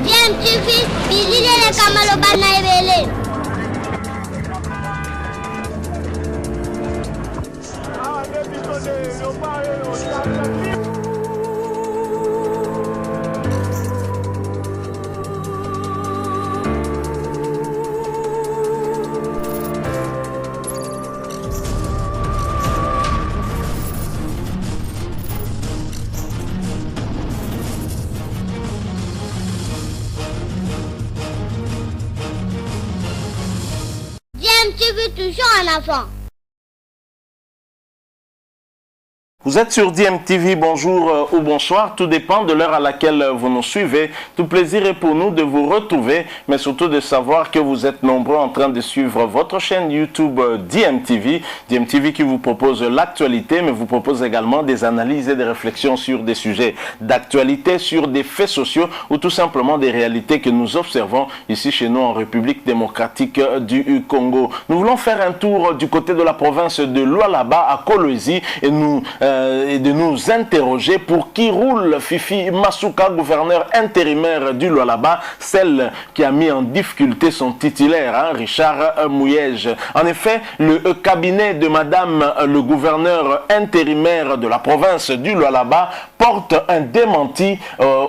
DMTV, bilile kamalo bana ebele. DMTV toujours en avant. Vous êtes sur DMTV, bonjour ou bonsoir, tout dépend de l'heure à laquelle vous nous suivez. Tout plaisir est pour nous de vous retrouver, mais surtout de savoir que vous êtes nombreux en train de suivre votre chaîne YouTube DMTV. DMTV qui vous propose l'actualité, mais vous propose également des analyses et des réflexions sur des sujets d'actualité, sur des faits sociaux ou tout simplement des réalités que nous observons ici chez nous en République démocratique du Congo. Nous voulons faire un tour du côté de la province de Lualaba à Kolwezi et de nous interroger pour qui roule Fifi Masuka, gouverneur intérimaire du Lualaba, celle qui a mis en difficulté son titulaire, Richard Mouyej. En effet, le cabinet de madame le gouverneur intérimaire de la province du Lualaba porte un démenti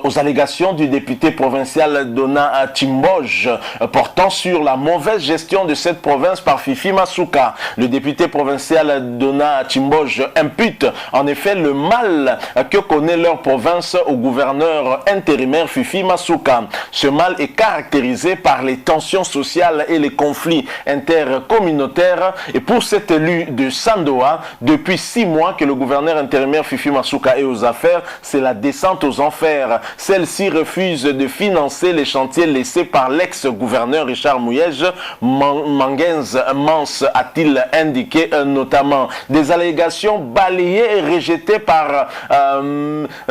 aux allégations du député provincial Dona Chimboj portant sur la mauvaise gestion de cette province par Fifi Masuka. Le député provincial Dona Chimboj impute en effet le mal que connaît leur province au gouverneur intérimaire Fifi Masuka. Ce mal est caractérisé par les tensions sociales et les conflits intercommunautaires. Et pour cet élu de Sandoa, depuis 6 mois que le gouverneur intérimaire Fifi Masuka est aux affaires, c'est la descente aux enfers. Celle-ci refuse de financer les chantiers laissés par l'ex-gouverneur Richard Mouyej. Mangenz Mans a-t-il indiqué notamment. Des allégations balayées et rejeté par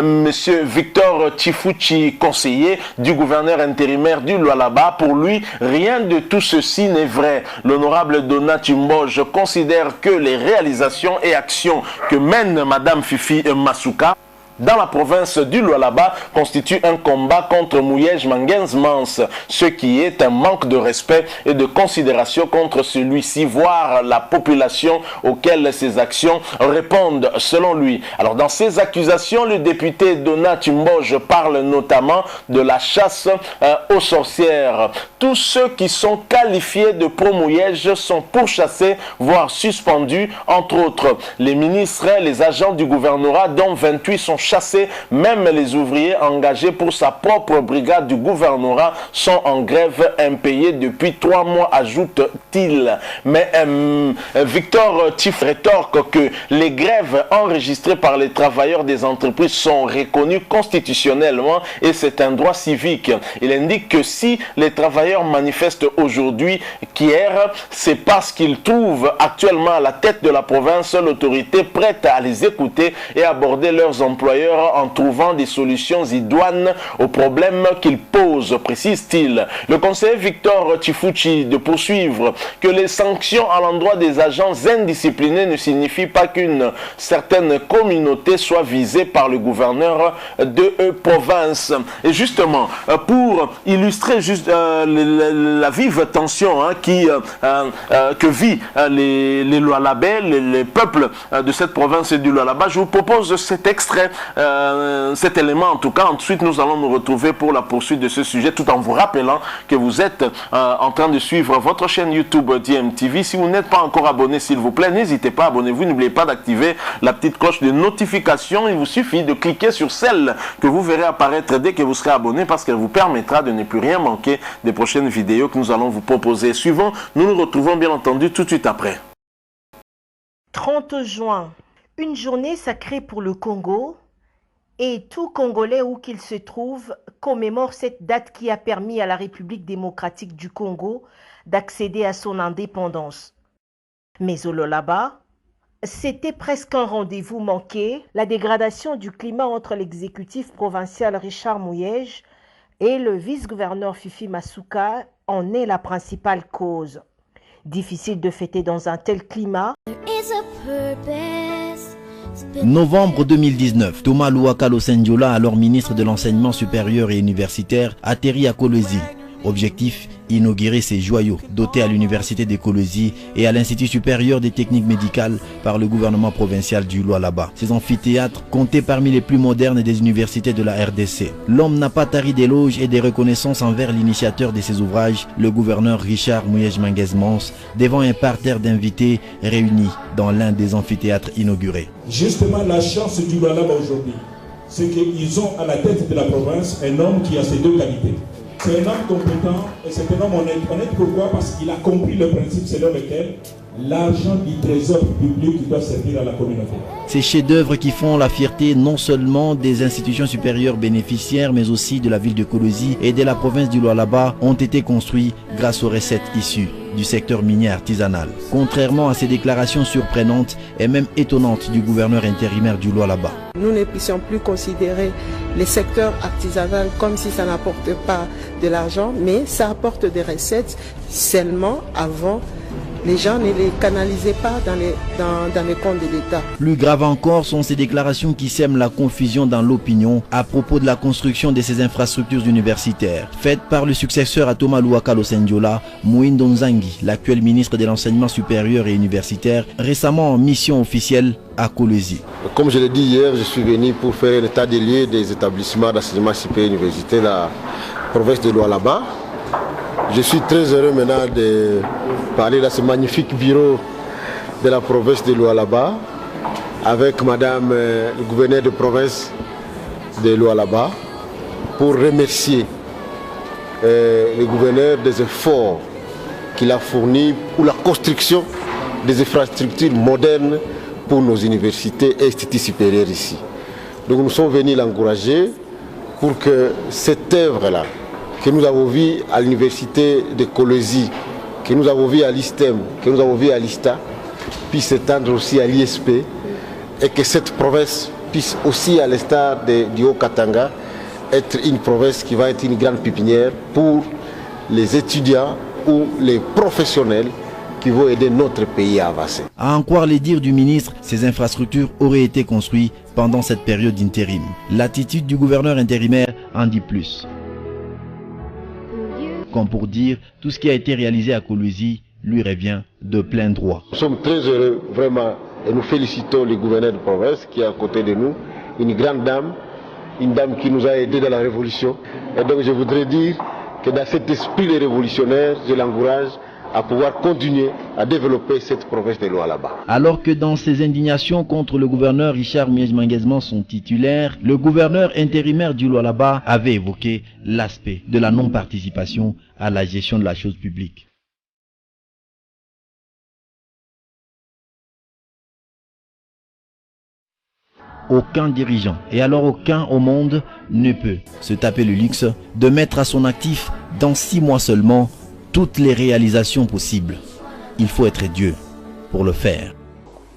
monsieur Victor Chifuchi, conseiller du gouverneur intérimaire du Lualaba. Pour lui, rien de tout ceci n'est vrai. L'honorable Dona Chimboj considère que les réalisations et actions que mène madame Fifi Masuka dans la province du Lualaba constitue un combat contre Mouyej Mangenz Mans, ce qui est un manque de respect et de considération contre celui-ci, voire la population auquel ces actions répondent selon lui. Alors dans ces accusations, le député Dona Chimboj parle notamment de la chasse aux sorcières. Tous ceux qui sont qualifiés de pro-Mouyej sont pourchassés, voire suspendus, entre autres. Les ministres, les agents du gouvernorat, dont 28 sont chassés, même les ouvriers engagés pour sa propre brigade du gouvernorat sont en grève impayée depuis 3 mois, ajoute-t-il. Mais Victor Tiff rétorque que les grèves enregistrées par les travailleurs des entreprises sont reconnues constitutionnellement et c'est un droit civique. Il indique que si les travailleurs manifestent aujourd'hui, qu'hier, c'est parce qu'ils trouvent actuellement à la tête de la province l'autorité prête à les écouter et aborder leurs employeurs en trouvant des solutions idoines aux problèmes qu'ils posent, précise-t-il. Le conseiller Victor Chifuchi de poursuivre que les sanctions à l'endroit des agents indisciplinés ne signifient pas qu'une certaine communauté soit visée par le gouverneur de province. Et justement, pour illustrer juste la vive tension que vit les Lualabais, les peuples de cette province du Lualaba, je vous propose cet extrait, cet élément en tout cas. Ensuite, nous allons nous retrouver pour la poursuite de ce sujet, tout en vous rappelant que vous êtes en train de suivre votre chaîne YouTube DMTV. Si vous n'êtes pas encore abonné, s'il vous plaît, n'hésitez pas à abonnez-vous. N'oubliez pas d'activer la petite cloche de notification. Il vous suffit de cliquer sur celle que vous verrez apparaître dès que vous serez abonné, parce qu'elle vous permettra de ne plus rien manquer des prochaines vidéos que nous allons vous proposer. Suivant, nous nous retrouvons bien entendu tout de suite après. 30 juin, une journée sacrée pour le Congo, et tout Congolais où qu'il se trouve commémore cette date qui a permis à la République démocratique du Congo d'accéder à son indépendance. Mais au Lualaba, c'était presque un rendez-vous manqué. La dégradation du climat entre l'exécutif provincial Richard Mouyej et le vice-gouverneur Fifi Masuka en est la principale cause. Difficile de fêter dans un tel climat. There is a purpose Novembre 2019, Thomas Louakalo Sendiola, alors ministre de l'Enseignement supérieur et universitaire, atterrit à Kolwezi. Objectif, inaugurer ces joyaux dotés à l'université de Kolwezi et à l'Institut supérieur des techniques médicales par le gouvernement provincial du Lualaba. Ces amphithéâtres comptaient parmi les plus modernes des universités de la RDC. L'homme n'a pas tari d'éloges et des reconnaissances envers l'initiateur de ces ouvrages, le gouverneur Richard Mouyej-Manguez-Mons, devant un parterre d'invités réunis dans l'un des amphithéâtres inaugurés. Justement, la chance du Lualaba aujourd'hui, c'est qu'ils ont à la tête de la province un homme qui a ces deux qualités. C'est un homme compétent et c'est un homme honnête. Honnête pourquoi? Parce qu'il a compris le principe selon lequel l'argent du trésor public doit servir à la communauté. Ces chefs-d'œuvre qui font la fierté non seulement des institutions supérieures bénéficiaires, mais aussi de la ville de Kolwezi et de la province du Lualaba ont été construits grâce aux recettes issues du secteur minier artisanal. Contrairement à ces déclarations surprenantes et même étonnantes du gouverneur intérimaire du Lualaba. Nous ne puissions plus considérer les secteurs artisanaux comme si ça n'apporte pas de l'argent, mais ça apporte des recettes. Seulement avant, les gens ne les canalisaient pas dans les comptes de l'État. Plus grave encore sont ces déclarations qui sèment la confusion dans l'opinion à propos de la construction de ces infrastructures universitaires, faites par le successeur à Thomas Louakalo Sendiola, Mouindo Nzangi, l'actuel ministre de l'Enseignement supérieur et universitaire, récemment en mission officielle à Kolwezi. Comme je l'ai dit hier, je suis venu pour faire l'état des lieux des établissements d'enseignement supérieur et universitaire de la province de Lualaba. Je suis très heureux maintenant de parler dans ce magnifique bureau de la province de Lualaba avec madame le gouverneur de province de Lualaba pour remercier le gouverneur des efforts qu'il a fournis pour la construction des infrastructures modernes pour nos universités et instituts supérieurs ici. Donc nous sommes venus l'encourager pour que cette œuvre-là, que nous avons vu à l'université de Kolwezi, que nous avons vu à l'ISTEM, que nous avons vu à l'ISTA, puisse s'étendre aussi à l'ISP et que cette province puisse aussi, à l'instar du Haut-Katanga, être une province qui va être une grande pépinière pour les étudiants ou les professionnels qui vont aider notre pays à avancer. À en croire les dires du ministre, ces infrastructures auraient été construites pendant cette période d'intérim. L'attitude du gouverneur intérimaire en dit plus. Comme pour dire, tout ce qui a été réalisé à Kolwezi lui revient de plein droit. Nous sommes très heureux, vraiment, et nous félicitons le gouverneur de province qui est à côté de nous, une grande dame, une dame qui nous a aidés dans la révolution. Et donc je voudrais dire que dans cet esprit de révolutionnaire, je l'encourage à pouvoir continuer à développer cette province de Lualaba. Alors que dans ses indignations contre le gouverneur Richard Mouyej-Manguez-Mons, son titulaire, le gouverneur intérimaire du Lualaba avait évoqué l'aspect de la non-participation à la gestion de la chose publique. Aucun dirigeant, et alors aucun au monde, ne peut se taper le luxe de mettre à son actif, dans 6 mois seulement, toutes les réalisations possibles. Il faut être Dieu pour le faire.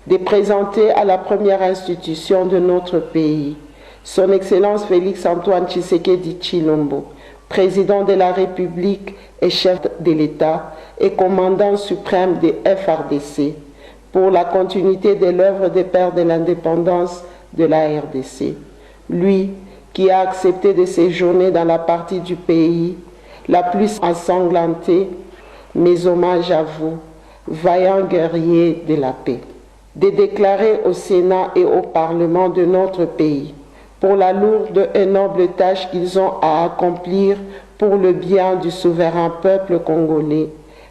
De présenter à la première institution de notre pays, Son Excellence Félix Antoine Tshisekedi Tshilombo, président de la République et chef de l'État et commandant suprême des FRDC, pour la continuité de l'œuvre des pères de l'indépendance de la RDC. Lui qui a accepté de séjourner dans la partie du pays la plus ensanglantée, mes hommages à vous, vaillants guerriers de la paix. De déclarer au Sénat et au Parlement de notre pays, pour la lourde et noble tâche qu'ils ont à accomplir pour le bien du souverain peuple congolais,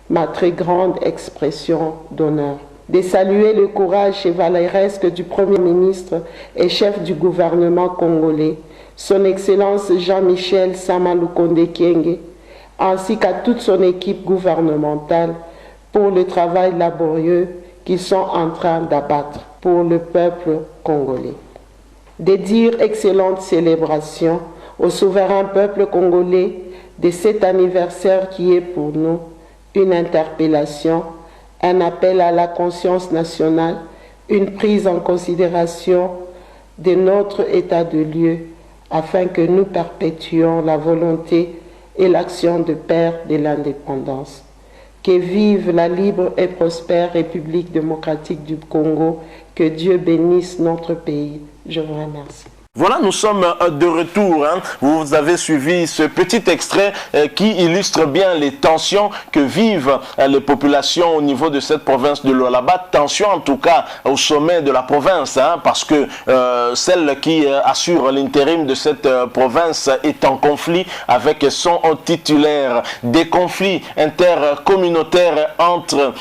ma très grande expression d'honneur. De saluer le courage chevaleresque du Premier ministre et chef du gouvernement congolais, Son Excellence Jean-Michel Sama Lukonde Kyenge, ainsi qu'à toute son équipe gouvernementale pour le travail laborieux qu'ils sont en train d'abattre pour le peuple congolais. De dire excellente célébration au souverain peuple congolais de cet anniversaire qui est pour nous une interpellation, un appel à la conscience nationale, une prise en considération de notre état de lieu afin que nous perpétuions la volonté et l'action de père de l'indépendance. Que vive la libre et prospère République démocratique du Congo. Que Dieu bénisse notre pays. Je vous remercie. Voilà, nous sommes de retour. Vous avez suivi ce petit extrait qui illustre bien les tensions que vivent les populations au niveau de cette province de Lualaba. Tensions en tout cas au sommet de la province, parce que celle qui assure l'intérim de cette province est en conflit avec son titulaire. Des conflits intercommunautaires entre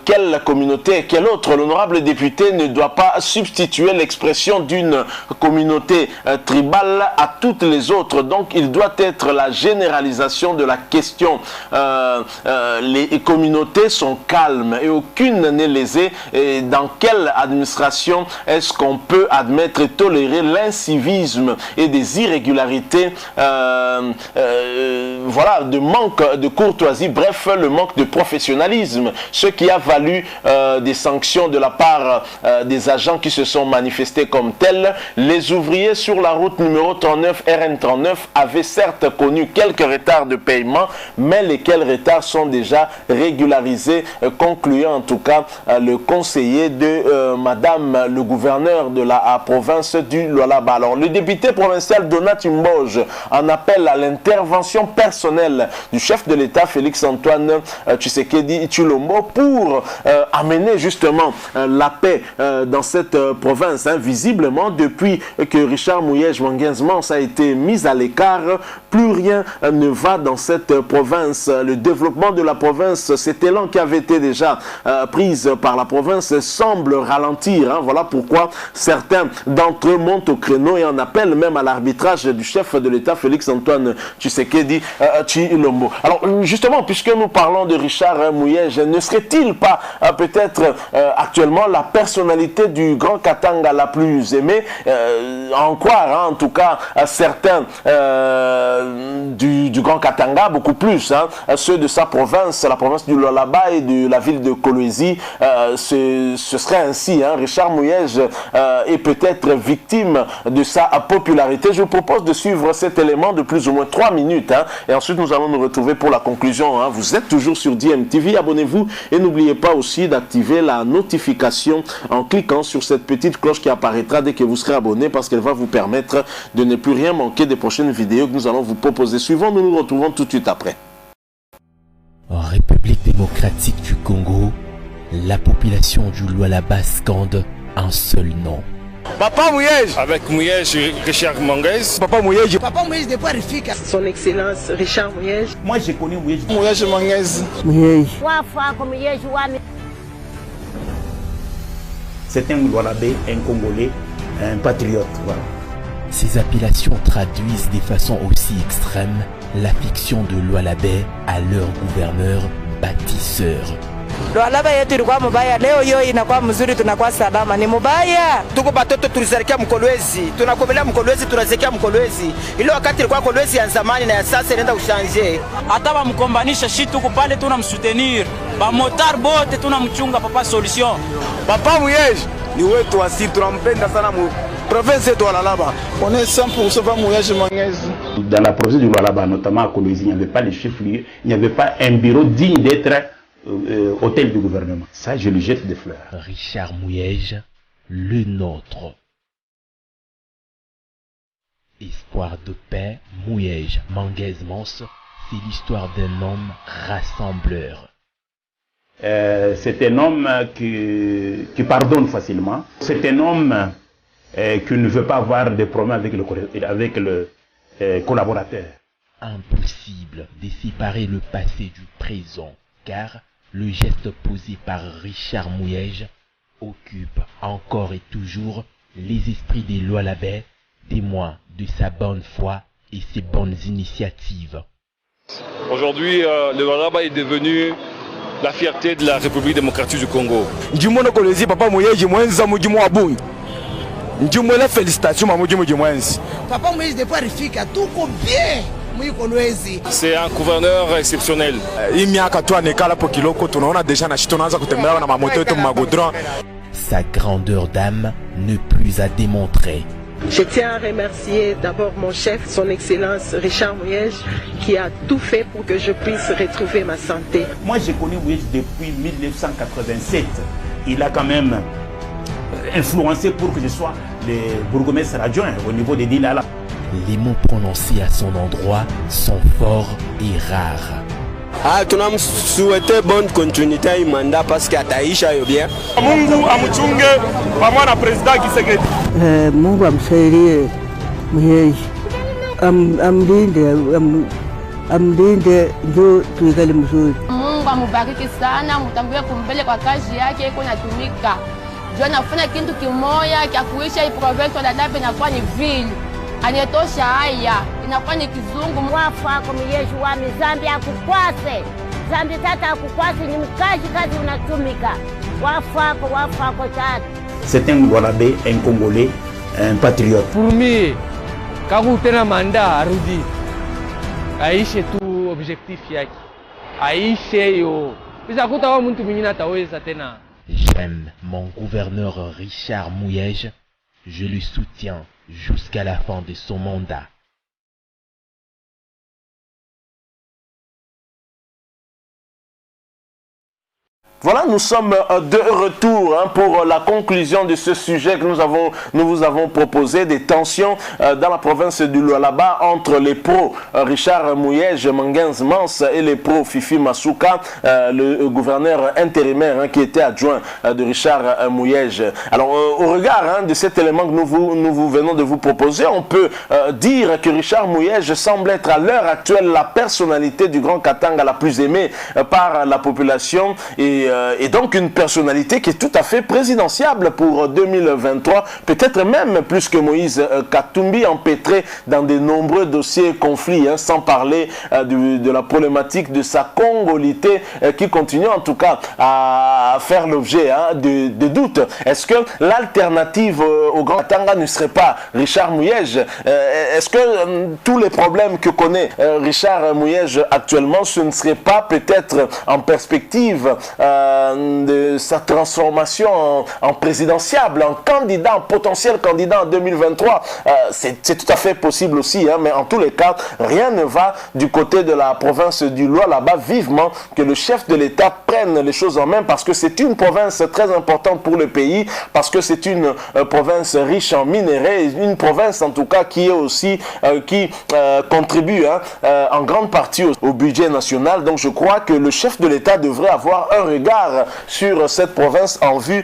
quelle communauté et quelle autre. L'honorable député ne doit pas substituer l'expression d'une communauté tribale à toutes les autres, donc il doit être la généralisation de la question. Les communautés sont calmes et aucune n'est lésée. Et dans quelle administration est-ce qu'on peut admettre et tolérer l'incivisme et des irrégularités, voilà, de manque de courtoisie, bref, le manque de professionnalisme, ce qui a valu des sanctions de la part des agents qui se sont manifestés comme tels. Les ouvriers sur la route numéro 39 RN39 avaient certes connu quelques retards de paiement, mais lesquels retards sont déjà régularisés, concluant en tout cas le conseiller de madame le gouverneur de la province du Lualaba. Alors le député provincial Donat Imboge en appelle à l'intervention personnelle du chef de l'État Félix-Antoine Tshisekedi Tshilombo pour amener justement la paix dans cette province. Visiblement, depuis que Richard Mouyej Mangenzmans a été mis à l'écart, plus rien ne va dans cette province. Le développement de la province, cet élan qui avait été déjà prise par la province semble ralentir. Voilà pourquoi certains d'entre eux montent au créneau et en appellent même à l'arbitrage du chef de l'État Félix-Antoine Tshisekedi Tshilombo. Alors justement, puisque nous parlons de Richard Mouyej, ne serait-il pas peut-être actuellement la personnalité du Grand Katanga la plus aimée, en croire en tout cas à certains du Grand Katanga, beaucoup plus ceux de sa province, la province du Lualaba et de la ville de Kolwezi. Ce serait ainsi. Richard Mouyej est peut-être victime de sa popularité. Je vous propose de suivre cet élément de plus ou moins 3 minutes et ensuite nous allons nous retrouver pour la conclusion. Vous êtes toujours sur DMTV, abonnez-vous et n'oubliez pas aussi d'activer la notification en cliquant sur cette petite cloche qui apparaîtra dès que vous serez abonné, parce qu'elle va vous permettre de ne plus rien manquer des prochaines vidéos que nous allons vous proposer. Suivons, nous nous retrouvons tout de suite après. En République démocratique du Congo, la population du Lualaba scande un seul nom. Papa Mouyej. Avec Mouyej, Richard Manguez. Papa Mouyej. Papa Mouyej de Rifika. Son Excellence Richard Mouyej. Moi j'ai connu Mouyej. Mouyej Manguez. Mouyej. C'est un Lualabé, un Congolais, un patriote. Voilà. Ces appellations traduisent de façon aussi extrême l'affliction de Lualabé à leur gouverneur bâtisseur. Lualaba yetu ilikuwa mubaya, leo hiyo inakuwa mzuri, tunakuwa salama. Ni mubaya. Tuko batoto tulizalikia Mkolwezi, tunakomelea Mkolwezi, tunazekia Mkolwezi. Ile wakati ilikuwa Kolwezi ya zamani na ya sasa inaenda kushanje. Hata bamkombanisha shi tuko pale tunamsutenir. Ba motar bote tunamchunga papa solution. Papa Mouyej ni wetu asili, tunampenda sana mu province de Lualaba. On est 100% pas Mouyej Manguez. Dans la province du Lualaba, notamment à Kolwezi, il n'y avait pas les chefs-lieux, il n'y avait pas un bureau digne d'être hôtel du gouvernement. Ça, je lui jette des fleurs. Richard Mouyej, le nôtre. Espoir de paix, Mouyej Mangenzmans, c'est l'histoire d'un homme rassembleur. C'est un homme qui pardonne facilement. C'est un homme qui ne veut pas avoir de problème avec le collaborateur. Impossible de séparer le passé du présent, car le geste posé par Richard Mouyej occupe encore et toujours les esprits des Lualabais, témoins de sa bonne foi et ses bonnes initiatives. Aujourd'hui, le Lualaba est devenu la fierté de la République démocratique du Congo. Ndimono Kolwezi Papa Mouyej mwenza mujimo abunyi. Ndimo la félicitations ma mujimo mwenzi. Papa Mouyej de Rifika, tout bien. C'est un gouverneur exceptionnel. Sa grandeur d'âme ne plus à démontrer. Je tiens à remercier d'abord mon chef, son Excellence Richard Mouyej, qui a tout fait pour que je puisse retrouver ma santé. Moi, j'ai connu Mouyej depuis 1987. Il a quand même influencé pour que je sois le bourgmestre adjoint au niveau des Dilala. Les mots prononcés à son endroit sont forts et rares. Tunam souhaité bonne continuité à mandat parce qu'ataisha yo bien. Mungu amuchunge pamoja na president Kisekedi. Mungu amsaidie Mouyej. Amlinde ndio tuikale mzuri. Mungu amubariki sana, mtambue kumbele kwa kazi yake iko natumika. Ndio nafanya kitu kimoya cha kuisha hii province ya Dadaab inakuwa ni vile. Anetosha haya inakuwa ni kizungu. Wafu wako Mouyej wami zambi akukwase. Zambi tata akukwase ni mkaji kazi unatumika. Wafu wako tata. C'est un Lualabé, un Congolais, un patriote. Pour moi, quand tena mandat arudi, aishe tu objectif yake. Aishe yo. Bisa kuta wa mtu mwingine ataweza tena. J'aime mon gouverneur Richard Mouyej. Je le soutiens jusqu'à la fin de son mandat. Voilà, nous sommes de retour pour la conclusion de ce sujet que nous vous avons proposé, des tensions dans la province du Lualaba entre les pros Richard Mouyej Mangenz Mans et les pros Fifi Masuka, le gouverneur intérimaire qui était adjoint de Richard Mouyej. Alors au regard de cet élément que nous venons de vous proposer, on peut dire que Richard Mouyej semble être à l'heure actuelle la personnalité du Grand Katanga la plus aimée par la population et donc une personnalité qui est tout à fait présidentiable pour 2023, peut-être même plus que Moïse Katumbi, empêtré dans de nombreux dossiers conflits, sans parler de la problématique de sa congolité qui continue en tout cas à faire l'objet de doutes. Est-ce que l'alternative au Grand Katanga ne serait pas Richard Mouyej? Est-ce que tous les problèmes que connaît Richard Mouyej actuellement, ce ne serait pas peut-être en perspective de sa transformation en présidentiable, en candidat, en potentiel candidat en 2023? C'est tout à fait possible aussi, mais en tous les cas, rien ne va du côté de la province du Lualaba. Vivement que le chef de l'État prenne les choses en main, parce que c'est une province très importante pour le pays, parce que c'est une province riche en minerais, une province en tout cas qui est aussi qui contribue en grande partie au budget national. Donc je crois que le chef de l'État devrait avoir un regard sur cette province en vue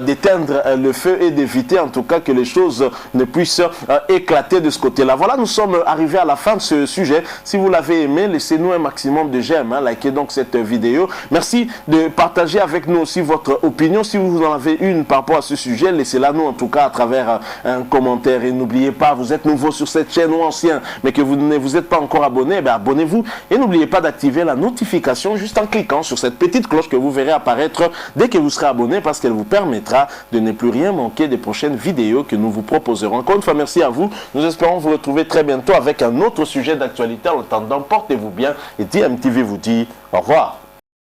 d'éteindre le feu et d'éviter en tout cas que les choses ne puissent éclater de ce côté-là. Voilà, nous sommes arrivés à la fin de ce sujet. Si vous l'avez aimé, laissez-nous un maximum de j'aime, likez donc cette vidéo. Merci de partager avec nous aussi votre opinion. Si vous en avez une par rapport à ce sujet, laissez-la nous en tout cas à travers un commentaire. Et n'oubliez pas, vous êtes nouveau sur cette chaîne ou ancien, mais que vous ne vous êtes pas encore abonné, abonnez-vous et n'oubliez pas d'activer la notification juste en cliquant sur cette petite cloche que vous verrez apparaître dès que vous serez abonné, parce qu'elle vous permettra de ne plus rien manquer des prochaines vidéos que nous vous proposerons. Encore une fois, merci à vous. Nous espérons vous retrouver très bientôt avec un autre sujet d'actualité. En attendant, portez-vous bien et DMTV vous dit au revoir.